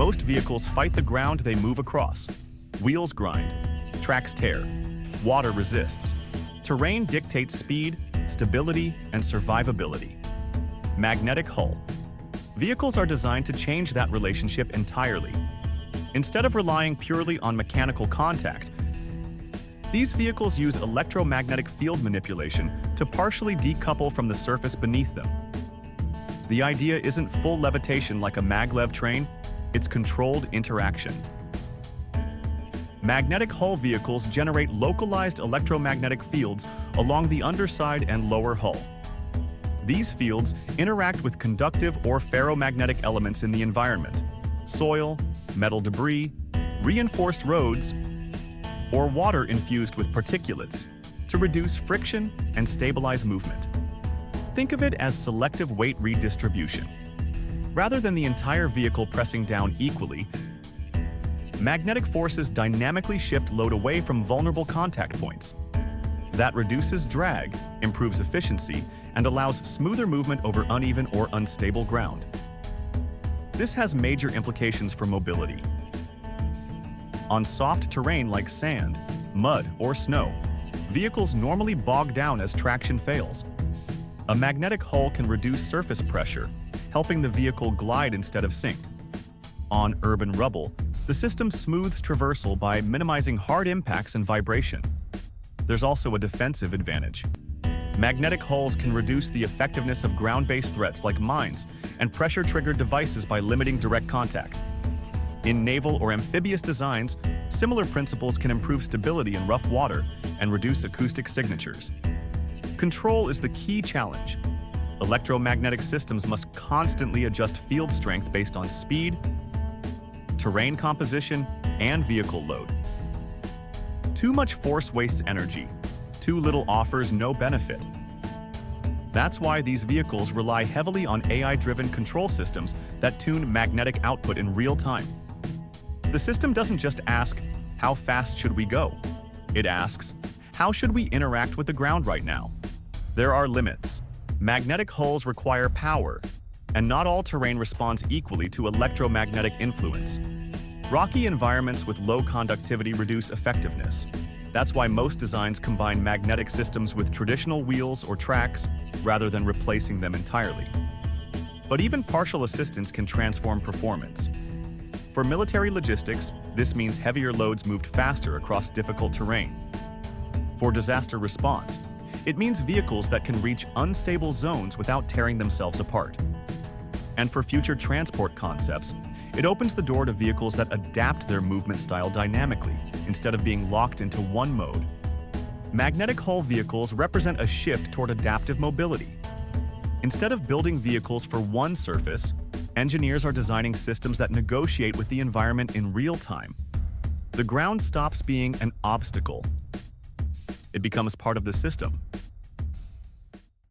Most vehicles fight the ground they move across. Wheels grind, tracks tear, water resists. Terrain dictates speed, stability, and survivability. Magnetic hull. Vehicles are designed to change that relationship entirely. Instead of relying purely on mechanical contact, these vehicles use electromagnetic field manipulation to partially decouple from the surface beneath them. The idea isn't full levitation like a maglev train, it's controlled interaction. Magnetic hull vehicles generate localized electromagnetic fields along the underside and lower hull. These fields interact with conductive or ferromagnetic elements in the environment: soil, metal debris, reinforced roads, or water infused with particulates to reduce friction and stabilize movement. Think of it as selective weight redistribution. Rather than the entire vehicle pressing down equally, magnetic forces dynamically shift load away from vulnerable contact points. That reduces drag, improves efficiency, and allows smoother movement over uneven or unstable ground. This has major implications for mobility. On soft terrain like sand, mud, or snow, vehicles normally bog down as traction fails. A magnetic hull can reduce surface pressure, helping the vehicle glide instead of sink. On urban rubble, the system smooths traversal by minimizing hard impacts and vibration. There's also a defensive advantage. Magnetic hulls can reduce the effectiveness of ground-based threats like mines and pressure-triggered devices by limiting direct contact. In naval or amphibious designs, similar principles can improve stability in rough water and reduce acoustic signatures. Control is the key challenge. Electromagnetic systems must constantly adjust field strength based on speed, terrain composition, and vehicle load. Too much force wastes energy. Too little offers no benefit. That's why these vehicles rely heavily on AI-driven control systems that tune magnetic output in real time. The system doesn't just ask, how fast should we go? It asks, how should we interact with the ground right now? There are limits. Magnetic hulls require power, and not all terrain responds equally to electromagnetic influence. Rocky environments with low conductivity reduce effectiveness. That's why most designs combine magnetic systems with traditional wheels or tracks rather than replacing them entirely. But even partial assistance can transform performance. For military logistics, this means heavier loads moved faster across difficult terrain. For disaster response, it means vehicles that can reach unstable zones without tearing themselves apart. And for future transport concepts, it opens the door to vehicles that adapt their movement style dynamically, instead of being locked into one mode. Magnetic hull vehicles represent a shift toward adaptive mobility. Instead of building vehicles for one surface, engineers are designing systems that negotiate with the environment in real time. The ground stops being an obstacle. It becomes part of the system.